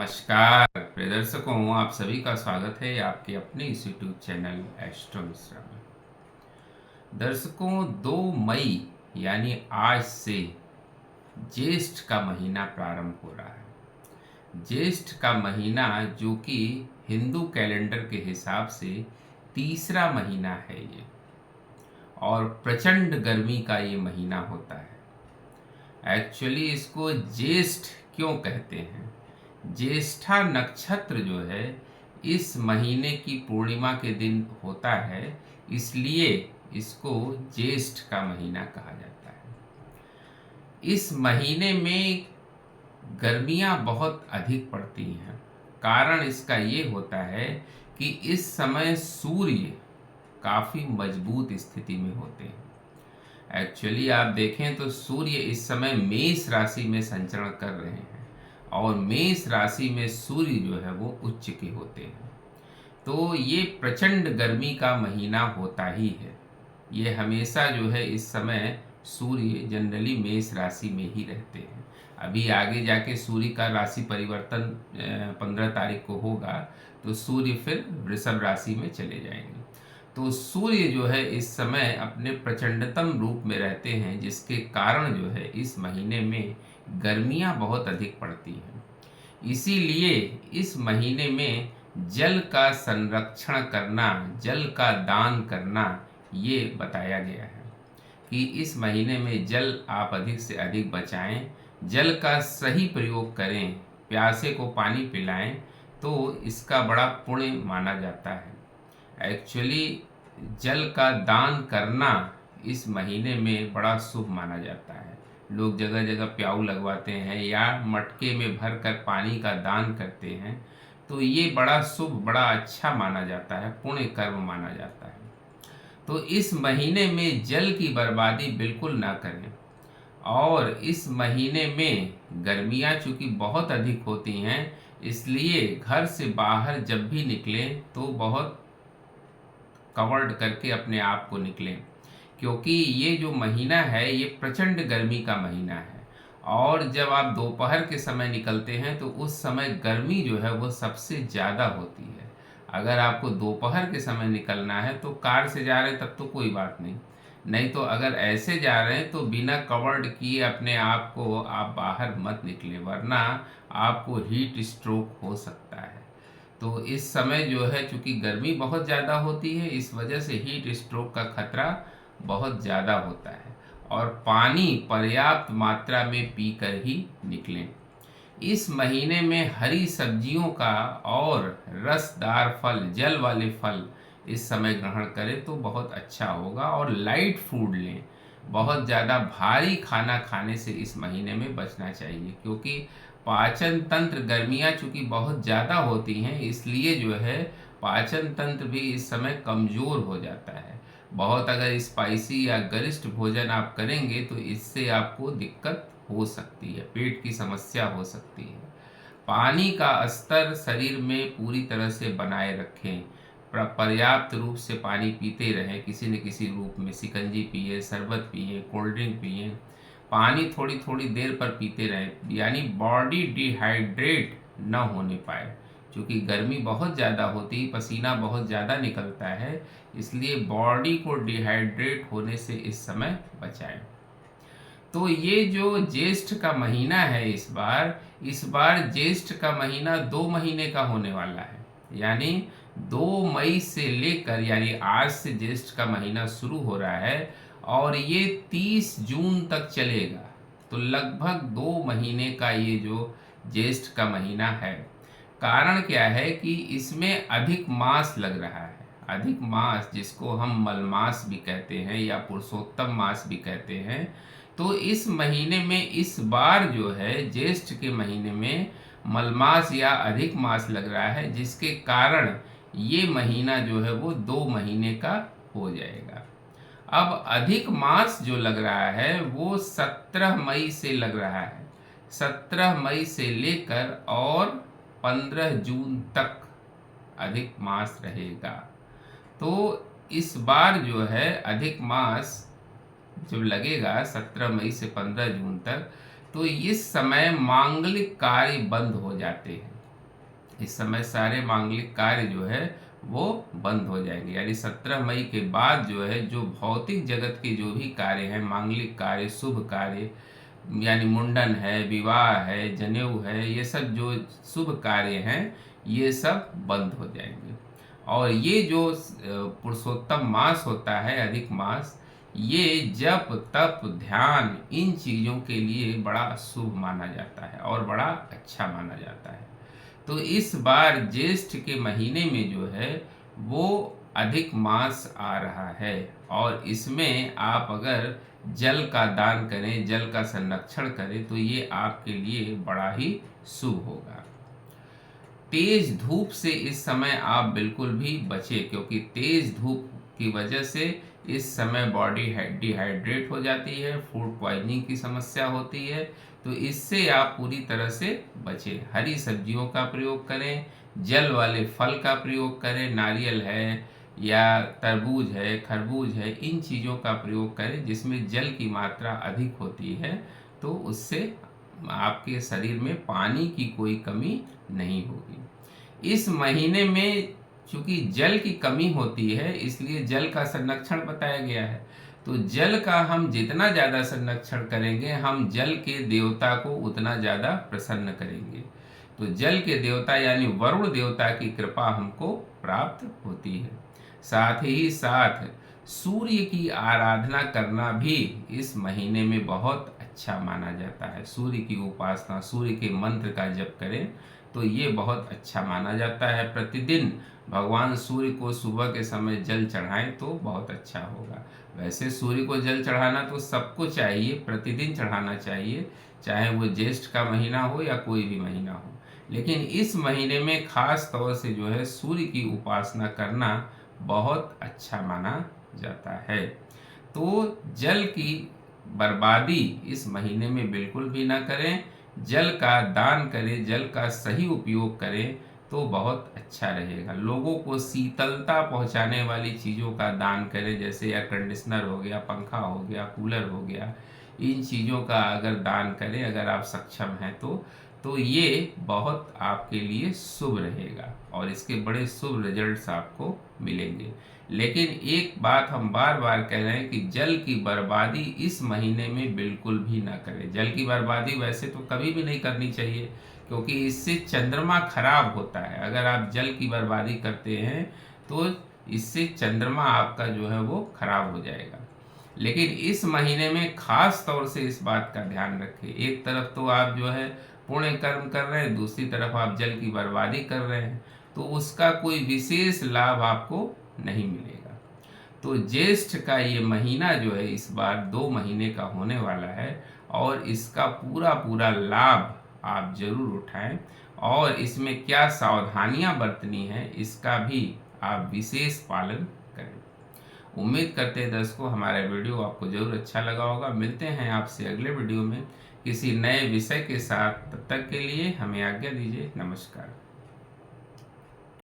नमस्कार प्रिय दर्शकों, आप सभी का स्वागत है आपके अपने इस यूट्यूब चैनल एस्ट्रो मिश्रा में। दर्शकों, 2 मई यानी आज से ज्येष्ठ का महीना प्रारंभ हो रहा है। ज्येष्ठ का महीना जो कि हिंदू कैलेंडर के हिसाब से तीसरा महीना है ये, और प्रचंड गर्मी का ये महीना होता है। एक्चुअली इसको ज्येष्ठ क्यों कहते हैं? ज्येष्ठा नक्षत्र जो है इस महीने की पूर्णिमा के दिन होता है, इसलिए इसको ज्येष्ठ का महीना कहा जाता है। इस महीने में गर्मियां बहुत अधिक पड़ती हैं। कारण इसका ये होता है कि इस समय सूर्य काफ़ी मजबूत स्थिति में होते हैं। एक्चुअली आप देखें तो सूर्य इस समय मेष राशि में संचरण कर रहे हैं, और मेष राशि में सूर्य जो है वो उच्च के होते हैं। तो ये प्रचंड गर्मी का महीना होता ही है। ये हमेशा जो है इस समय सूर्य जनरली मेष राशि में ही रहते हैं। अभी आगे जाके सूर्य का राशि परिवर्तन 15 तारीख को होगा, तो सूर्य फिर वृषभ राशि में चले जाएंगे। तो सूर्य जो है इस समय अपने प्रचंडतम रूप में रहते हैं, जिसके कारण जो है इस महीने में गर्मियां बहुत अधिक पड़ती हैं। इसीलिए इस महीने में जल का संरक्षण करना, जल का दान करना, ये बताया गया है कि इस महीने में जल आप अधिक से अधिक बचाएं, जल का सही प्रयोग करें, प्यासे को पानी पिलाएं, तो इसका बड़ा पुण्य माना जाता है। एक्चुअली जल का दान करना इस महीने में बड़ा शुभ माना जाता है। लोग जगह जगह प्याऊ लगवाते हैं या मटके में भर कर पानी का दान करते हैं, तो ये बड़ा शुभ, बड़ा अच्छा माना जाता है, पुण्य कर्म माना जाता है। तो इस महीने में जल की बर्बादी बिल्कुल ना करें। और इस महीने में गर्मियाँ चूँकि बहुत अधिक होती हैं, इसलिए घर से बाहर जब भी निकलें तो बहुत कवर्ड करके अपने आप को निकलें, क्योंकि ये जो महीना है ये प्रचंड गर्मी का महीना है। और जब आप दोपहर के समय निकलते हैं तो उस समय गर्मी जो है वो सबसे ज़्यादा होती है। अगर आपको दोपहर के समय निकलना है तो कार से जा रहे हैं तब तो कोई बात नहीं, नहीं तो अगर ऐसे जा रहे हैं तो बिना कवर्ड किए अपने आप को आप बाहर मत निकलें, वरना आपको हीट स्ट्रोक हो सकता है। तो इस समय जो है चूँकि गर्मी बहुत ज़्यादा होती है, इस वजह से हीट स्ट्रोक का खतरा बहुत ज़्यादा होता है। और पानी पर्याप्त मात्रा में पीकर ही निकलें। इस महीने में हरी सब्जियों का और रसदार फल, जल वाले फल इस समय ग्रहण करें तो बहुत अच्छा होगा। और लाइट फूड लें, बहुत ज़्यादा भारी खाना खाने से इस महीने में बचना चाहिए, क्योंकि पाचन तंत्र, गर्मियाँ चूँकि बहुत ज़्यादा होती हैं, इसलिए जो है पाचन तंत्र भी इस समय कमज़ोर हो जाता है। बहुत अगर स्पाइसी या गरिष्ठ भोजन आप करेंगे तो इससे आपको दिक्कत हो सकती है, पेट की समस्या हो सकती है। पानी का स्तर शरीर में पूरी तरह से बनाए रखें, पर्याप्त रूप से पानी पीते रहें, किसी न किसी रूप में शिकंजी पिए, शरबत पिए, कोल्ड ड्रिंक पिए, पानी थोड़ी थोड़ी देर पर पीते रहें, यानी बॉडी डिहाइड्रेट न होने पाए। क्योंकि गर्मी बहुत ज़्यादा होती है, पसीना बहुत ज़्यादा निकलता है, इसलिए बॉडी को डिहाइड्रेट होने से इस समय बचाएं। तो ये जो ज्येष्ठ का महीना है, इस बार ज्येष्ठ का महीना 2 महीने का होने वाला है। यानी 2 मई से लेकर, यानी आज से ज्येष्ठ का महीना शुरू हो रहा है और ये 30 जून तक चलेगा। तो लगभग 2 महीने का ये जो ज्येष्ठ का महीना है। कारण क्या है कि इसमें अधिक मास लग रहा है। अधिक मास, जिसको हम मलमास भी कहते हैं या पुरुषोत्तम मास भी कहते हैं, तो इस महीने में इस बार जो है ज्येष्ठ के महीने में मलमास या अधिक मास लग रहा है, जिसके कारण ये महीना जो है वो 2 महीने का हो जाएगा। अब अधिक मास जो लग रहा है वो 17 मई से लग रहा है। 17 मई से लेकर और 15 जून तक अधिक मास रहेगा। तो इस बार जो है अधिक मास जब लगेगा 17 मई से 15 जून तक, तो इस समय मांगलिक कार्य बंद हो जाते हैं। इस समय सारे मांगलिक कार्य जो है वो बंद हो जाएंगे। यानी 17 मई के बाद जो है जो भौतिक जगत के जो भी कार्य हैं, मांगलिक कार्य, शुभ कार्य, यानी मुंडन है, विवाह है, जनेऊ है, ये सब जो शुभ कार्य हैं ये सब बंद हो जाएंगे। और ये जो पुरुषोत्तम मास होता है, अधिक मास, ये जप तप ध्यान इन चीज़ों के लिए बड़ा शुभ माना जाता है और बड़ा अच्छा माना जाता है। तो इस बार ज्येष्ठ के महीने में जो है वो अधिक मास आ रहा है और इसमें आप अगर जल का दान करें, जल का संरक्षण करें तो ये आपके लिए बड़ा ही शुभ होगा। तेज धूप से इस समय आप बिल्कुल भी बचें, क्योंकि तेज धूप की वजह से इस समय बॉडी डिहाइड्रेट हो जाती है, फूड पॉइजनिंग की समस्या होती है। तो इससे आप पूरी तरह से बचें। हरी सब्जियों का प्रयोग करें, जल वाले फल का प्रयोग करें, नारियल है या तरबूज है, खरबूज है, इन चीज़ों का प्रयोग करें जिसमें जल की मात्रा अधिक होती है। तो उससे आपके शरीर में पानी की कोई कमी नहीं होगी। इस महीने में चूंकि जल की कमी होती है इसलिए जल का संरक्षण बताया गया है। तो जल का हम जितना ज़्यादा संरक्षण करेंगे हम जल के देवता को उतना ज़्यादा प्रसन्न करेंगे। तो जल के देवता यानी वरुण देवता की कृपा हमको प्राप्त होती है। साथ ही साथ सूर्य की आराधना करना भी इस महीने में बहुत अच्छा माना जाता है। सूर्य की उपासना, सूर्य के मंत्र का जप करें तो ये बहुत अच्छा माना जाता है। प्रतिदिन भगवान सूर्य को सुबह के समय जल चढ़ाएं तो बहुत अच्छा होगा। वैसे सूर्य को जल चढ़ाना तो सबको चाहिए, प्रतिदिन चढ़ाना चाहिए, चाहे वो ज्येष्ठ का महीना हो या कोई भी महीना हो। लेकिन इस महीने में खास तौर से जो है सूर्य की उपासना करना बहुत अच्छा माना जाता है। तो जल की बर्बादी इस महीने में बिल्कुल भी ना करें, जल का दान करें, जल का सही उपयोग करें तो बहुत अच्छा रहेगा। लोगों को शीतलता पहुंचाने वाली चीज़ों का दान करें, जैसे एयर कंडीशनर हो गया, पंखा हो गया, कूलर हो गया, इन चीज़ों का अगर दान करें, अगर आप सक्षम हैं तो ये बहुत आपके लिए शुभ रहेगा और इसके बड़े शुभ रिजल्ट्स आपको मिलेंगे। लेकिन एक बात हम बार बार कह रहे हैं कि जल की बर्बादी इस महीने में बिल्कुल भी ना करें। जल की बर्बादी वैसे तो कभी भी नहीं करनी चाहिए, क्योंकि इससे चंद्रमा खराब होता है। अगर आप जल की बर्बादी करते हैं तो इससे चंद्रमा आपका जो है वो खराब हो जाएगा। लेकिन इस महीने में खास तौर से इस बात का ध्यान रखें। एक तरफ तो आप जो है पुण्य कर्म कर रहे हैं, दूसरी तरफ आप जल की बर्बादी कर रहे हैं, तो उसका कोई विशेष लाभ आपको नहीं मिलेगा। तो ज्येष्ठ का ये महीना जो है इस बार 2 महीने का होने वाला है और इसका पूरा पूरा लाभ आप जरूर उठाएं और इसमें क्या सावधानियां बरतनी है इसका भी आप विशेष पालन करें। उम्मीद करते हैं दर्शकों हमारा वीडियो आपको जरूर अच्छा लगा होगा। मिलते हैं आपसे अगले वीडियो में किसी नए विषय के साथ। तब तक के लिए हमें आज्ञा दीजिए। नमस्कार।